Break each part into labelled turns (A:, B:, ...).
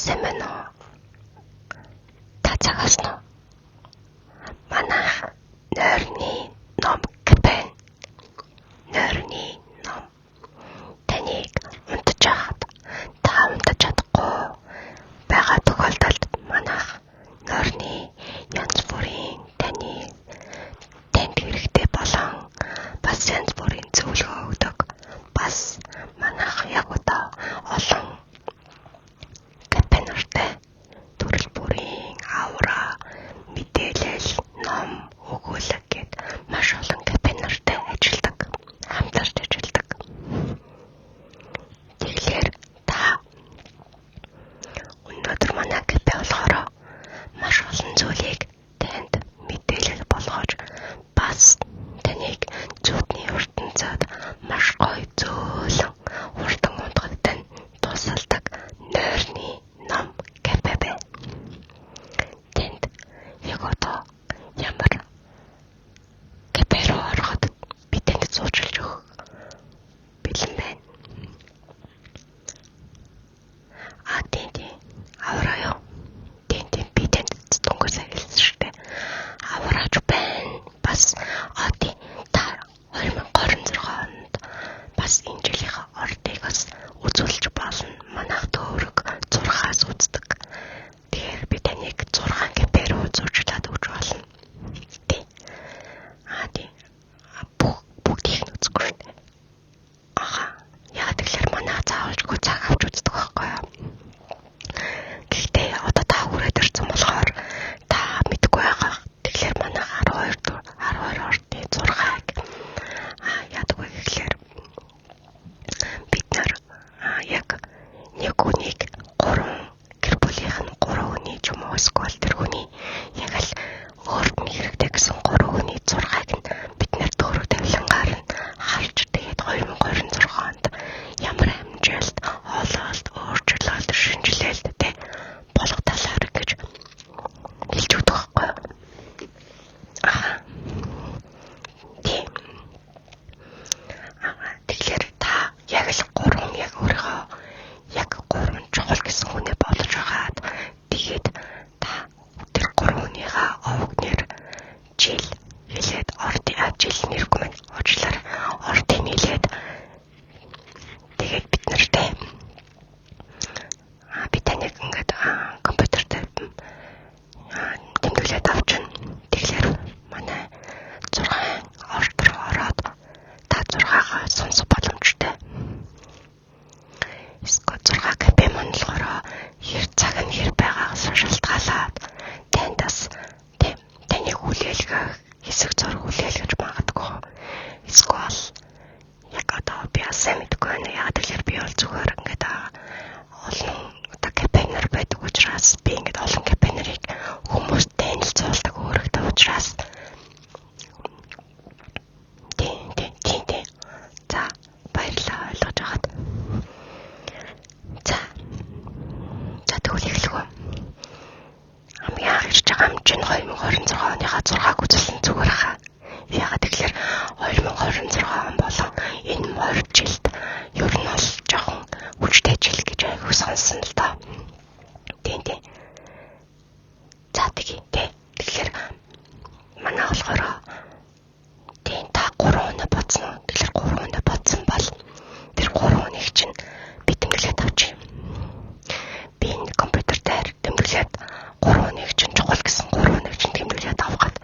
A: Сэмэнэ тацаагаснаа манайх нойрны ном капен нойрны ном таныг унтчихад та унтаж чадахгүй байгаа тохиолдолд манайх нойрны янз бүрийн танд хэрэгтэй болон бас янз бүрийн зөвлөгөө өгдөг. Бас манайх яг одоо олон капенертэй төрөл бүрийн авра мэдээлэл ном өгүүлэг гэд маш олон капенертэй ажилладаг, хамтарч ажилладаг. Тэгэхээр та өнөөдөр манай капе болохоор маш олон зүйлийг танд мэдээлэл болгож бас таныг зүудний ертөнцид маш гоё зөөлөн хурдан унтахад тусалдаг нойрны ном капе бэ. Тэнд яг одоо ямар капе руу ороход би танд зуучилж өгөх бэлэн байна. Тийм. Авраа юу? Тийм би танд дүнгээс хэлсэн шүү дээ. Авраач байна. Бас тийм та 2026 онд бас энэ жилийн ордыг бас үзүүлж болно. Манайх төөрөг 6-аас үздэг. Тэгэхээр би таныг 6 капе руу зуучлаад өгч болно. Тийм. Бүгдийг нь үзэхгүй шүү дээ. Яг тэгэхээр манай заавалжгүй цаг авч үздэг байхгүй юу? Гэхдээ одоо та хүрээд ирсэн болохоор та мэдгүй байгаа. Тэгэхээр манай 12 ордын 6-ыг яадаг вэ гэхээр бид нар яг нэг хүнийг 3 гэр бүлийнх нь 3 хүний ч юм уу эсвэл тэр хүний яг л өөрт нь хэрэгтэй гэсэн 3 хүний 6-ыг нь бид нар төөрөг тавилангаар нь харж тэгээд 2026 онд ямар амжилт, ололт, өөрчлөлт, шинжилэлт болох талаар гэж хэлж өгдөг байхгүй юу? Тийм. Тэгэхээр та яг л 3 яг өөрийнхөө яг 3 чухал гэсэн хүнээ болж байгаад тэгээд та тэр 3 хүнийхээ овог нэр жил хэлээд жил нэргүй мэн уучлаарай. Ордыг хэлээд тэгээд бид нартай би таныг ингээд компьютертэй тэмдэглээд авчихна. Тэгэхээр манай 6 орд руу ороод та 6-гаа сонсох боломжтой. Эсвэл 6 капе маань болохоор цаг нь хэр байгаагаас шалтгаалаад тандас таныг хүлээлгэх хэсэг зураг хүлээлгэж магадгүй. Эсвэл яг одоо би асаа мэдгүй байна. Яг тэгэхээр би бол зүгээр ингээд олон одоо капенер байдаг учраас би ингээд олон капенерийг хүмүүст танилцуулдаг өөрөгтэй учраас тийм. За баярлалаа ойлгож байгаад. За тэгвэл эхлэв. Хамгийн анх ирж байгаа юм чинь 2026 оныхаа 6-г үзүүлсэн зүгээр хаа. Ягаад тэгэхээр 2026 он болон энэ морь жилд ер нь бол жоохон хүчтэй жил гэж айгүй сонсон л доо. Тийм. За тэгэхээр манай болохоор та 3 хүнээ бодсон. Тэгэхээр 3 хүнээ бодсон бол тэр 3 хүнийг чинь би тэмдэглээд авчих. Би энэ компьютер дээр тэмдэглээд 3 хүнийг чинь чухал гэсэн 3 хүнийг чинь тэмдэглээд авахад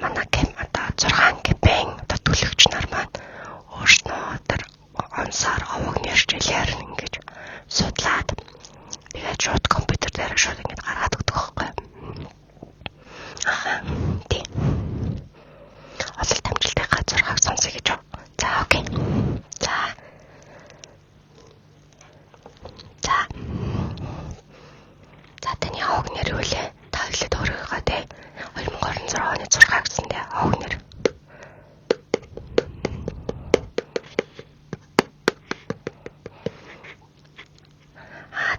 A: манай одоо 6 капен одоо төлөгч нар маань өөрснөө тэр онсоор овог нэрчилээр ингэж судлаад тэгээд шууд компьютер дээр шууд ингэж гаргаад өгдөг байхгүй. Тийм. Ололт амжилтынхаа 6-г сонсъё гэж. За окей. За таны овог нэр юу вэ? Та хэлээд өөрийнхөө 2026 оны 6 гэсэн овог нэр.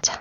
A: За.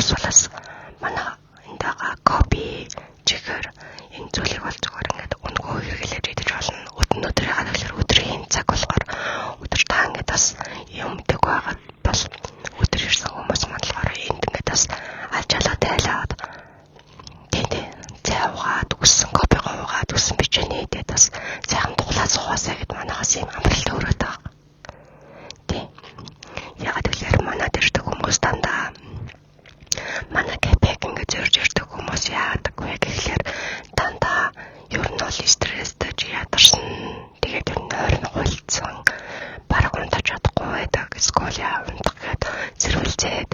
A: Эсвэл манай энд байгаа копи чигээр энэ зүйлийг бол зүгээр ингээд өнгөө хэрэглэж идэж болно. Өдөр яагаад гэхээр өдрийн цаг болохоор өдөр та ингээд бас юм дэг байгаад бас өдөр ирсэн хүмүүс манлахаар энд ингээд бас алжаалаа тайлаад цайгаад үссэн кофе уугаад үссэн бичээний идээд бас сайхан дуглаа суугаасаа гэд манайхаас юм амралт өрөөд байгаа. Тий. Ягаад гэхээр манай дэрдэг хүмүүс дандаа манай капек ингээд зорж ирдэг хүмүүс яадаг вэ гэхээр дандаа ер нь бол стресстэй ядарсан. Тэгээд ер нь ойрон хуйлцсан. Бараг унтаж чадахгүй байдаг. Эсвэл унтах гээд зэрвэлзээд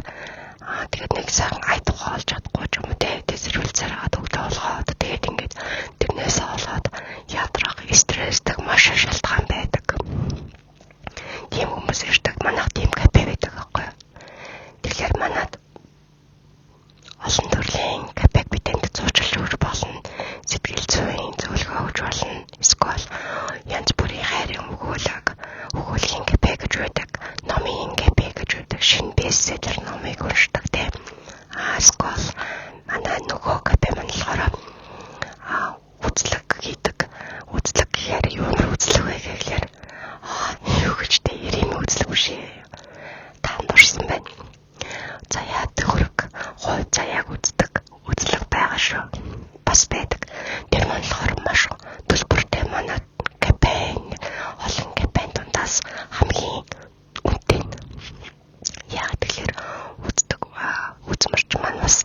A: тэгээд нэг сайхан ай тухай олж чадахгүй ч юм уу тэгээд зэрвэлзээр хаад өглөө болгоод тэгээд ингээд тэрнээс олоод ядрах стресстэй маш шалтгаан байдаг. Тийм хүмүүс ирдэг. Манайх тийм капе байдаг аахгүй. Тэгэхээр манад олон төрлийн капек бидэнд зуучилж өгч болно. Сэтгэл зүйн зөвлөгөө өгч болно. Эсвэл янз бүрийн хайрын өгүүлгийн капе гэж байдаг. Номын капе гэж байдаг. Шинэ бестселлер номыг уншдаг тийм. Эсвэл манай нөгөө капе манлахаараа үзлэг хийдэг. Үзлэг гэхээр юу нэр үзлэг вэ гэхээр юу гэж тэ ирэм үзлэг биш ээ. Таанд урсан байна. Заяа төгрөг, хой заяаг үздэг. Үзлэг байгаа шүү. Бас байдаг. Тэр манлахаар маш төлбөртэй манай капен, олон капен дундаас хамгийн үнэтэй. Яа тэгэхээр үздэг үзмэрч маань бас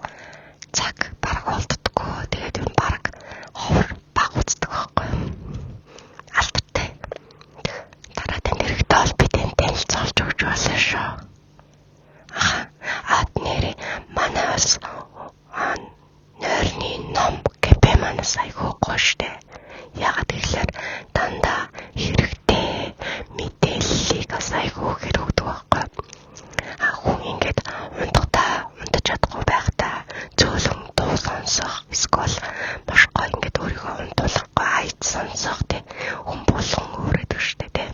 A: цаг бараг олддоггүй. Тэгээд юм бараг ховор баг үздэг байхгүй. Алдтай. Дараагийн дэрэгтэй бол бидэнд танилцуулж өгч болно шүү. Нэрээ манаас нойрны ном капе манаас айгүй гоё штэ. Ягаад гэвэл дандаа хэрэгтэй мэдээллийг бас айгүй хэрэгдэг байхгүй. Хүн ингээд унтаж чадахгүй байхдаа зөөлөн дуу сонсох эсвэл маш гоё ингээд өөрийгөө унтуулахгүй айд сонсох тий хүн болгон өөрөдөг штэ тий.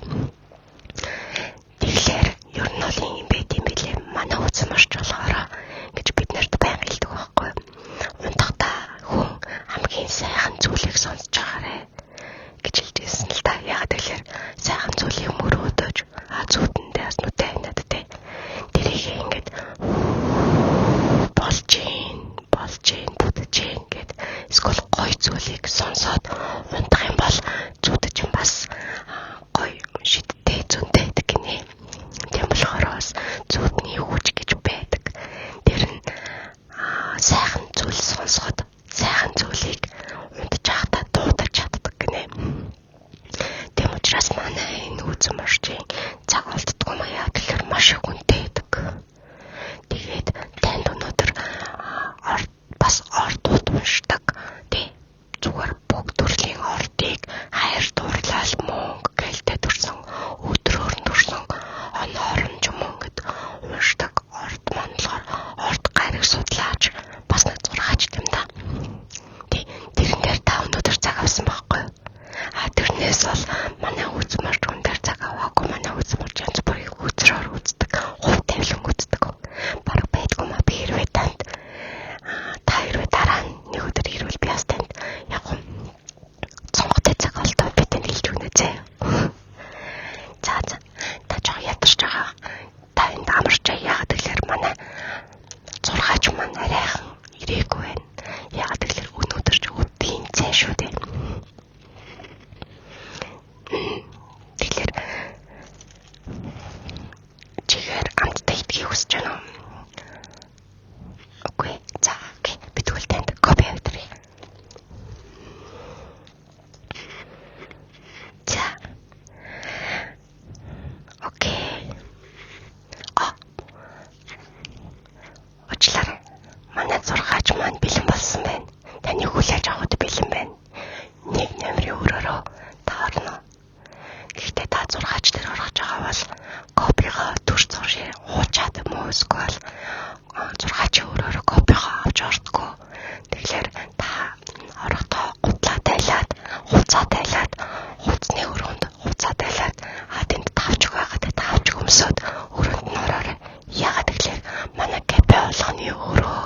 A: Тэгэхээр ер нь бол юм байт юм билээ. Манай үзэн марч болохоор гэж бид нарт байнга хэлдэг байхгүй. Унтахдаа хүн хамгийн сайхан зүйлийг сонсож байгаарэ гэж хэлжсэн л та. Ягаад гэвэл сайхан зүйлийг мөрөөдөж зүүдэндээ бас нүдэ ханаад те. Тэрийг ингээд болж гин бүдэж гин гэд эсвэл гоё зүйлийг сонсоод унтах юм бол зүудэж юм бас гоё шидтэй зөнтэй гэдэг гинэ. Тийм болохоор бас зүудний хүч гэж байдаг. Тэр нь сайхан зүйл сонсоход сайхан зүйлийг унтаж байхдаа дуудаж чаддаг гинэ. Тийм учраас манай энэ үзэн марчийн цаг олддгүй маяа тэгэхээр маш их үнэтэй байдаг. Тэгээд танд өнөөдөр бас ордууд уншдаг тий зүгээр бүх төрлийн ордыг хайр дурлал мөнгө гэлтэй төрсөн өдрөөр нь төрсөн оноор нь юм ингээд уншдаг орд манлахаар орд гариг судлаач бас нэг 6 юм да. Тий тэрэн дээр та өнөөдөр цаг авсан байхгүй. Тэрнээс бол манай үзмэрч хүн дээр цаг аваагүй манай үзмэрч янз бүрийн үзрээр үздэг. Хувь тавилан үздэг. Бараг байдгүй маа би хэрвээ танд та хэрвээ дараа нь нэг өдөр ирвэл би бас танд яг цонготой цаг олдоо би танд хэлж өгнө зэ. За та жоо ядарч байгаа. Та энд амарч яагаад гэвэл манай зургаач маань арайхан ирээгүй байна. Яагаад гэвэл өнөөдөр ч өдгийн цай шүү дээ. Тэгэхээр чигээр амттай идгийг хүсэж байна уу? Окей. За окей. Би тэгвэл танд кофе авдрыг. За. Окей. Очлаа. Манай зургаач маань бэлэн болсон байна. Таны хүлээж авахд бэлэн байна. Нэг номерын өрөөрөө таарна. Гэхдээ та зургаач дээр орох байгаа бол копигаа төрч зуршээ хуучаад юм уу эсвэл зургаачийн өрөөрөө копигаа авч ордгоо. Тэгэхээр та орохдоо гутлаа тайлаад, хуцаа тайлаад, хуцны өрөөнд хуцаа тайлаад тэнд тавч байгаад тавч өмсөд өрөөнд нь ороорой. Ягаад гэвэл манай капе болгоны өрөө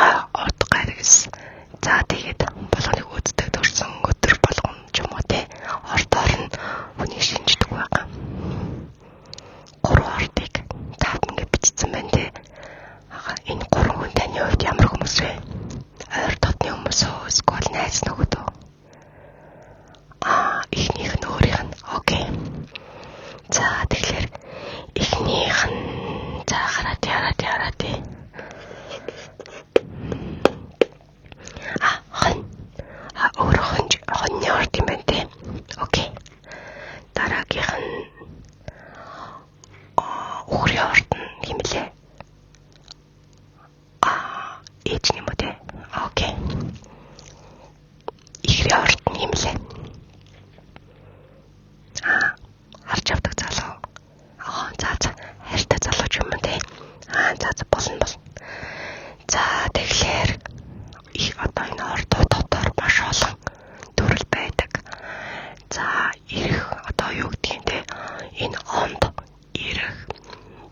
A: Ха урд гаргас. За тэгээд болгоныг үздэг төрсөн өдөр болгоно ч юм уу те. Ордоор нь үнийг шинждэг байгаа. 3 ордыг тав ингээд бичсэн байна те. Энэ 3 хүн таны хувьд ямар хүмүүс вэ? Ойр дотны хүмүүс үү? Эсвэл найз нөхөд үү? Эхнийх нь өөрийнх нь. Окей. За тэгэхээр эхнийх нь за хараад. Хоньны орд юм байна те. Окей. Дараагийнх нь үхрийн орд нь юм лээ. Ээж юм уу те. Окей. Ихрийн орд нь юм лээ. Харж авдаг залуу. За хайртай залуу ч юм уу те. За болно. За тэгэхээр одоо энэ ордоо дотор маш олон төрөл байдаг. За ирэх одоо юу гэдгийг те. Энэ онд ирэх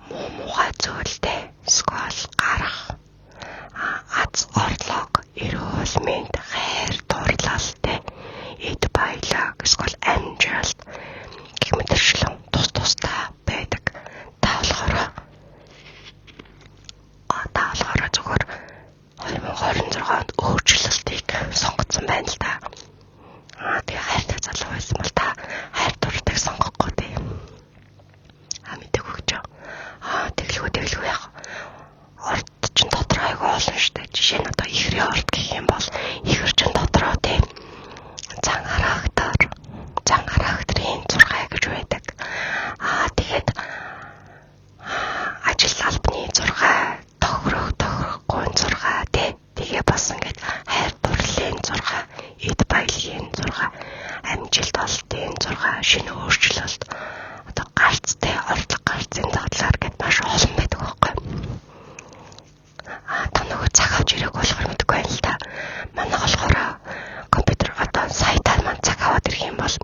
A: муухай зүйлтэй эсвэл гарах аз орлого, эрүүл мэнд, хайр дурлалтай, эд баялаг, эсвэл амжилт гэх мэтэрчлэн тусдаа байдаг. Та болохоор зүгээр 2026 онд өөрчлөлтийг сонгоцсон байна л да. Тэгээ хайртай залуу байсан бол та хайр дурлалыг сонгохгүй дээ. Мэдээгүй гэж. Тэглгүй яг. Орд чинь дотор айгүй олон штэ. Жишээ нь одоо ихрийн орд гэх юм бол ихэр чинь дотроо тийм зан характерын 6 гэж байдаг. Тэгээд ажил албаны 6, тохирохгүй 6 тий. Тэгээ бас ингээд хайр дурлалын 6, эд баялагын 6, амжилт олтын 6, шинэ өөрчлөлт одоо гарцтай орлого гарцын задлаар гэд маш олон байдаг байхгүй. Та нөгөө цаг авч ирэх болохоор мэдгүй байл та. Манай болохоор компьютер одоо сайтаар маань цаг аваад ирэх юм бол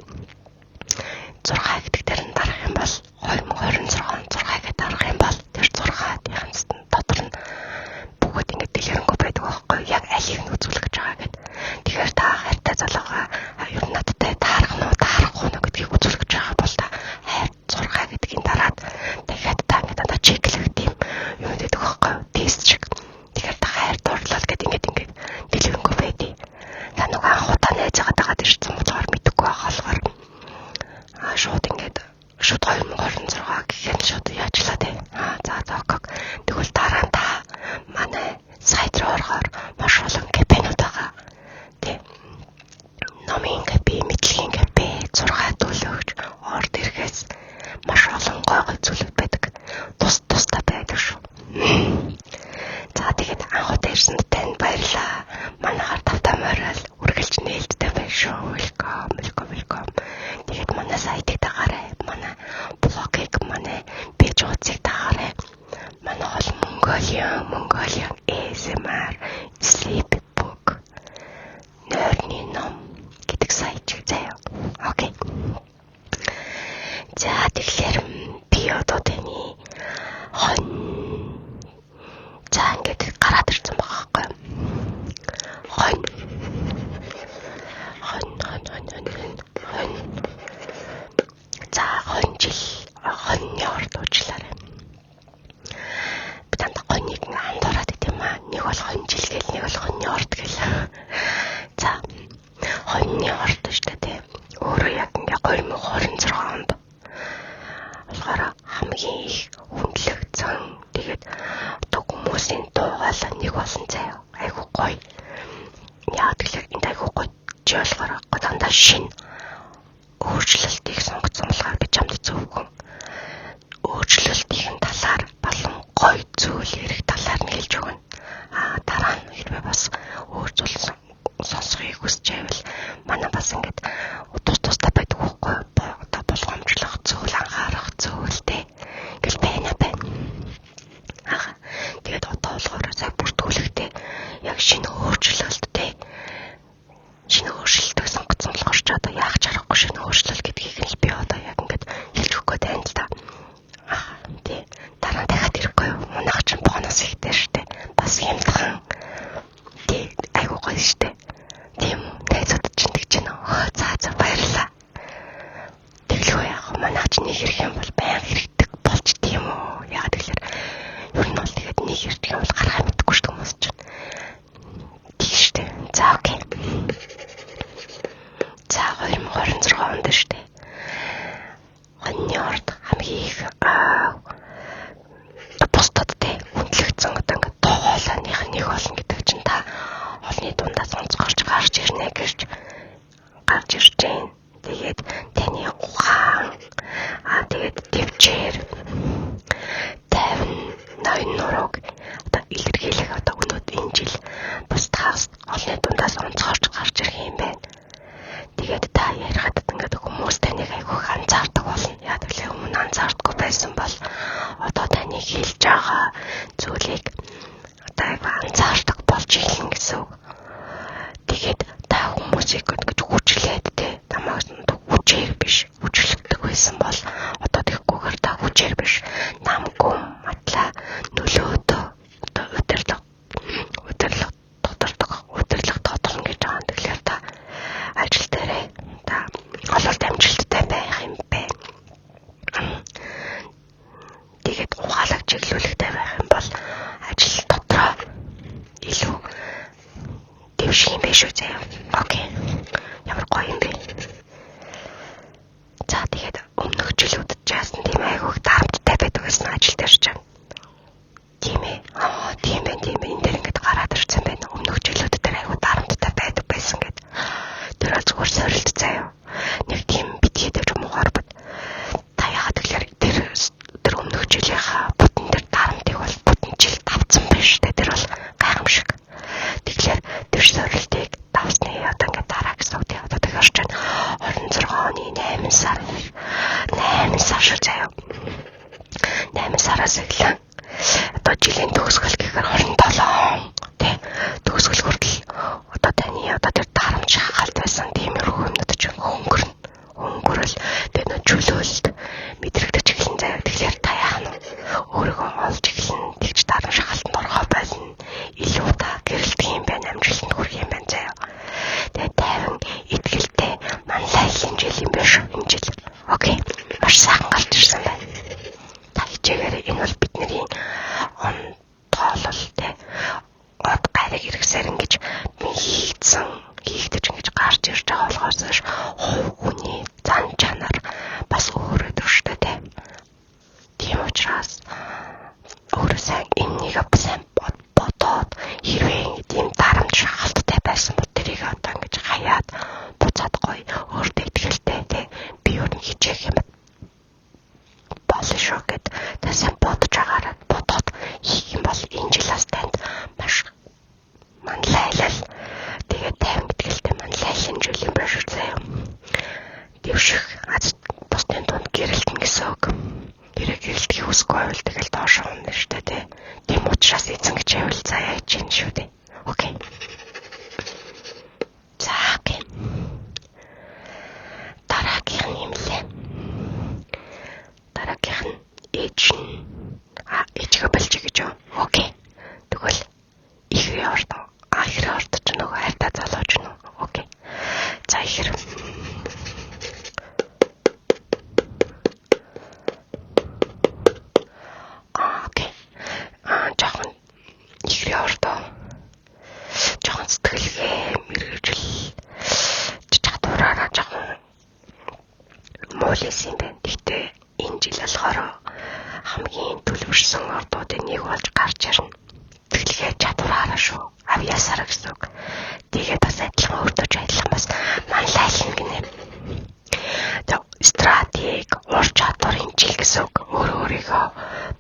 A: 6 гэдэг дээр нь дарах юм бол 2026 он 6 гэдэг дарах юм бол тэр 6-ийн дотор нь бүгд ингэ дэлгэрэнгүй байдаг байхгүй. Яг алийг нь үзүүлэх гэж байгаа гэд. Тэгэхээр та хайртай залуугаа ер нь надтай таарахгүй нь гэдгийг үзүүлэх гэж байгаа бол та хайр 6 гэдгийг дараад дахиад та ингэ дандаа чеклэх тийм юм гэдэг байхгүй. Тест шиг. Тэгэхээр та хайр дурлал гэдэг ингэ дэлгэрэнгүй байдیں۔ Та нөгөө анхудаа найзаагаа дагаад ирсэн болохоор мэдэхгүй байгаа болохоор шууд 2026 гэхэд шууд яачлаа те. За окей. Тэгвэл дараа нь та манай сайт руу орохоор маш олон капенууд байгаа. Тэ. Номын капе, мэдлэгийн капе, 6 төлөвч, орд ирэхээс маш олон гой зүйлүүд байдаг. Тусдаа байдаг шүү. За тэгээд анхудаа ирсэнд танд баярлалаа. Манайхаар тавтаа морил үргэлж нээлттэй байх шүү. Welcome. Тэгээд манай сайтыг дагаарай. Манай блогийг, манай пэйж утсыг дагаарай. Манай хол Mongolian ASMR Sleepbook нойрны ном гэдэг сайт заяа. Окей. За тэгэхээр би одоо таны за ингээд гараад ирсэн байгаа байхгүй. За хоньны орд уучлаарай. Би танд хоньыг андуураад идэм аа. Нэг бол хоньжил гэл, нэг бол хоньны орд гэл. За хоньны орд шүү дээ. Өөрөө яг ингээ 2026 онд болохоор хамгийн их хүндлэгдсэн. Тэгээд одоо хүмүүсийн дуугаалаа нэг болсон заяа. Айгуу гоё. Яагаад гэвэл энэ айгуу гоё ч болохоор дандаа шинэ өөрчлөлтийг сонгоцсон болохоор би чамд зөвхөн өөрчлөлтийн талаар болон гоё зүйл ярих талаар нь хэлж өгнө. Дараа нь хэрвээ бас өөр зүйл сонсохыг хүсч байвал манай бас ингээд тусдаа байдаг байхгүй. Одоо болгоомжлох зүйл, анхаарах зүйлтэй ингээл байна. Тэгээд одоо болохоор цаг бүртгүүлэхтэй яг шинэ өөрчлөлттэй шинэ өөрчлөлтийг сонгоцсон болохоор ч одоо яах чарахгүй шинэ өөрчлөлт гэдгийг нь би одоо яг ингээд хэлж өгөх гээд байна л да. Тий. Дараа дахиад ирэхгүй юу? Манайх чинь бонус ихтэй штэ. Бас Айгуу гоё штэ. Тийм үү. Найзууд чинь тэгж байна. За баярлалаа. Тэглэхөө яах вэ? Манайх ч нэг хэрэг юм бол баян хэрэгтэй болж тийм үү. Яагаад гэвэл ер нь бол тэгээд нэг хэрэг юм бол гарахаа мэдгүй шүү дээ хүмүүс чинь. Тийм штэ. За окей. За 2026 онд штэ. Оны орд хамгийн их бусдад те үнэлэгдсэн одоо ингээд тоолооных нэг болно гэдэг чинь та олны дундаас онцгорч гарч ирнэ гэж гарч ирж байна. Тэгээд таны ухаан тэгээд төвчээр тайван ноён нурууг одоо илэрхийлэх одоо өнөөдөр энэ жил бусдаас олны дундаас онцгорч гарч ирэх юм байна. Тэгээд та ярихад ингээд хүмүүс таныг айгүйх анзаардаг болно. Яг л өмнө анзаардаггүй байсан бол одоо таны хэлж байгаа зүйлийг одоо айгүй анзаардаг болж ирнэ гэсэн үг. Тэгээд та хүмүүсийг гэж хүчлээд те тамаас хүчээр биш хүчлэгдэг байсан бол одоо тэгхгүйгээр та хүчээр биш намгүй матла нөлөөдөө одоо удирдлага тодорно гэж байгаа. Тэгэхээр та ажил дээрээ та ололт амжилттай байх юм байна. Тэгээд ухаалаг чиглүүлэгтэй байх юм бол ажил дотроо илүү дэвших юм биш үү заяа. Окей. Ямар гоё юм бэ. За тэгээд өмнөх жилүүдэд жаасан тийм айгүйх дарамттай байдаг гэсэн ажил дээр ч. Тийм ээ. Тийм байна. Энэ дээр ингээд гараад ирсэн байна. Өмнөх жилүүдэд дээр айгүй дарамттай байдаг байсан гэд. Тэр бол зүгээр сорилт заяа. Нэг тийм битгий дээр муугаар бод. Та яагаад тэгэхээр тэр өмнөх жилийнхаа бүтэн дээр дарамтыг бол бүтэн жил давцсан байна шүү дээ. Тэр бол гайхамшиг. Тэгэхээр тэр сорилтыг давсны одоо ингээд дараа гэсэн үг. Одоо тэгэрч байна. 26 оны 8 сар шүү заяа. 8 сараас эхлэн одоо жилийн төгсгөл гэхээр 27 тий төгсгөл хүртэл одоо таны одоо тэр дарамт шахалт байсан тиймэрхүү юмнууд ч хөнгөрөл тэгээд нөө чөлөөлт мэдрэгдэж эхэлнэ заяа. Тэгэхээр та яах нь өөрийгөө олж эхэлнэ. Тэгж дарамт шахалтанд орохоо болно. Илүү та гэрэлтэх юм байна. Амжилтанд хүрэх юм байна заяа. Тэгээд тайван итгэлтэй манлай хинжил юм биш энэ жил. Окей. Маш сайхан гарч ирсэн байна. Та хичээгээрээ энэ бол бидний он тоолол те од гариг хэрэгсээр ингэж хийгдэж ингэж гарч ирж байгаа болохоос хүний зан чанар бас өөрөө төрштэй те. Тийм учраас өөрөө сайн энэнийг сайн бодоод хэрвээ тийм дарамт шахалттай байсан бол тэрийг одоо ингэж хаяад буцаад гоё өөртөө итгэлтэй те би өөр нь хичээх юм болно шүү гэд та сайн бодож агаараа бодоод хийх юм бол энэ жилээс танд маш манлайлал тэгээд тайван итгэлтэй манлайлал хэмжүүл юм байна шүү заяа. Дэвших бусдын дунд гэрэлтэн гэсэн үг. Гэрэлтгийг үсгүй байвал тэгэл доош унна шүү дээ. Тийм учраас эзэн гэж байвал заяа чинь шүү дээ. Окей. За окей. Дараагийнх нь юм лээ. Дараагийнх нь ээжгээ болчих гэж юу? Окей. Тэгвэл ихрийн орд ч нөгөө хайртай залууч нь. Окей. За ихэр. Окей. Жохон ихрийн ордоо жохон сэтгэлгээ мэргэжил чадвараараа жохон муулсан юм байна. Гэхдээ энэ жил болохоор хамгийн төлөвшсөн ордуудын нэг болж гарч ирнэ. Сэтгэлгээ чадвараараа шүү. Авьяасаараа гэсэн үг. Тэгээд бас адилхан өөртөө адилхан бас манлайлна гинэ. Стратеги, ур чадвар энэ жил гэсэн үг. Өөрийгөө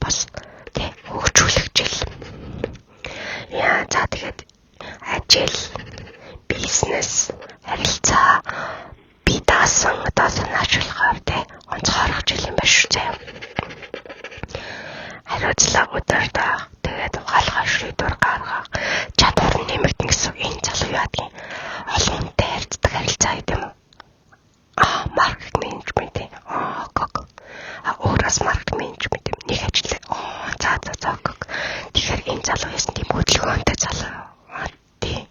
A: бас тэг хөгжүүлэх жил. Яа за тэгээд ажил, бизнес, харилцаа би даасан одоо санаачлахаар тэг онцгойрох жил юм байна шүү заяа. Хариуцлага удирдах, тэгээд ухаалгаар шийдвэр гаргах, чадвар нэмэгдэн гэсэн энэ залуу яадгийн олон хүнтэй харилцдаг харилцаа гэдэг юм уу? Маркетинг менежмент. Өөрөөс маркетинг менежмент нэг ажил. За. Тэгэхээр энэ залуу яасан тийм хөдөлгөөнтэй залуу. Тийм.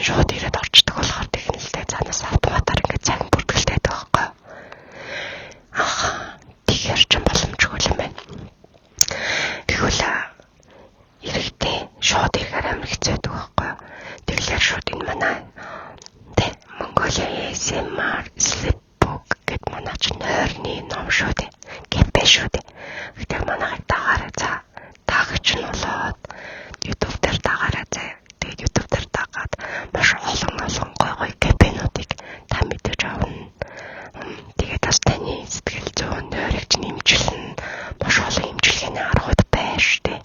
A: шууд ирээд орчдөг болохоор технэлтэй цаанаас автоматар ингээд цаг бүртгэлтэй байдаг байхгүй. Тэгэхээр ч боломжгүй юм байна. Тэгвэл эрэхтэй шууд ирэхээр амар хэцүү байдаг байхгүй. Тэгэхээр шууд энэ манай Mongolia ASMR Sleep Book гэд манай ч нойрны ном шүү дээ. Кемпэ шүү дээ. Гэтэ манайхыг дагаарай за. Дагагч нь болоод YouTube дээр дагаарай за. Тэгээд YouTube дээр дагаад маш олон гой кемпэнуудыг та мэдээж авна. Тэгээд бас таны сэтгэл зүйн нойрыг нэмжлэн маш олон имчилгээний аргууд байна шүү дээ.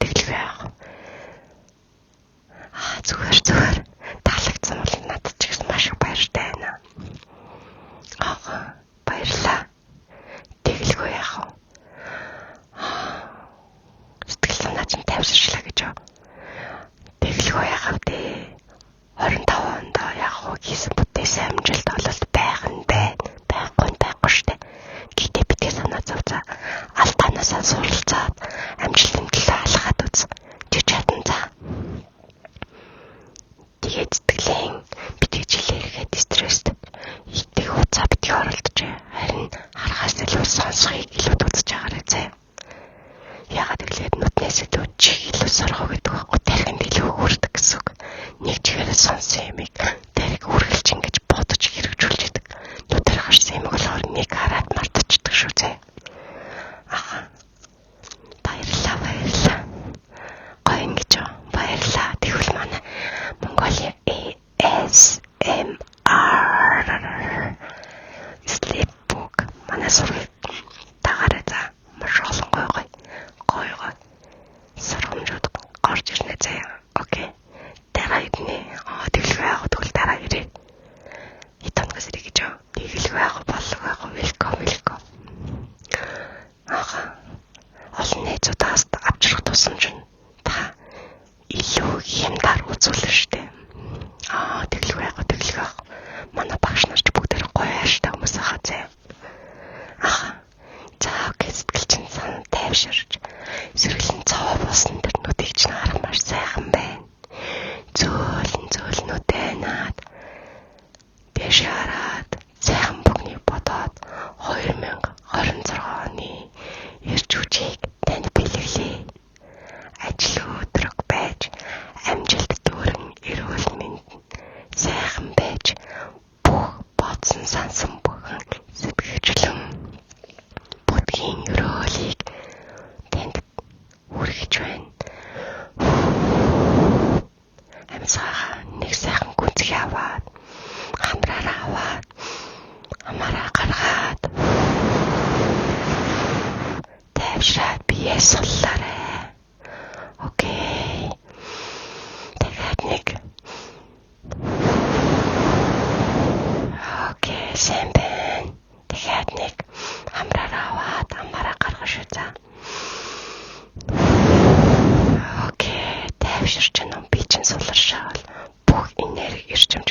A: Тэглэв яах. Зүгээр таалагдсан бол надад ч гэсэн маш их баяртай байна. Баярлаа. Тэглэв яах. Сэтгэл санаа чинь тайвширчлаа гэж юу. Тэглэв яах вэ? 25 онд яг хийсэн бүтээсэн амжилт ололт байхгүй штэ. Гэтэ битгий санаа зовцоо алдаанасаа суралцаад амжилтын төлөө алхаад үз. Чи чадна за. Тэгээд сэтгэлийн битгий жилээ ирэхэд стресст их хуцаа битгий оролдож харин харахаас илүү сонсхийг илүү үзэж байгаарай заяа. Ягаад гэвэл нүднээс илүү чих илүү соргоо гэдэг байхгүй тархинд илүү хүрдэг гэсэн үг. Нэг чихээрээ сонсон юмыг тархиг үргэлж ингэж бодож хэрэгжүүлж идэг. Нүдээр харсан юм болохоор нэг хараад мартчихдаг шүү заяа. Баярлаа. Гоё ингэж баярлаа. Тэгвэл манай Mongolia ASMR Sleep Book манай сургууль дагаарай за. Маш олон гоё сургамжууд гарч ирнэ заяа. Окей. Дараа иднэ. Тэглэв яах вэ? Дараа ирээ. Итонгоос ирэх гэж юу? Тэглэв яах welcome. Олон найзуудаас авчрах тусам чинь та илүү хямдар үзүүлнэ штэ. Тэглэв яах. Манай багш нар ч бүгд гоё ааштай хүмүүс ахаа заяа. За окей, сэтгэл чинь сан тайвширч сэргэлэн цаваа болсон тэр нүдийг чинь харах маш сайхан байна. Зөөлөн нүдэнаад дэш хараад сайхан бүгнийг бодоод 2026 оны эрч үжиг танд бэлэглээ. Ажил өдрөг байж амжилт дүүрэн эрүүл мэнд сайхан байж бүх бодсон сансан бүхэн сэтгэгчлэн будгийн өрөөлийг танд хүргэж байна. Амьсгаа нэг сайхан гүнзгий аваад амаараа гаргаад тайвшраад бие суллаарай. Окей. Тэгээд нэг сайн байна. Тэгээд нэг амаараа гаргаж шүү за. Окей, тайвширч байна. Би чинь суларшаал бүх энерги ирчимж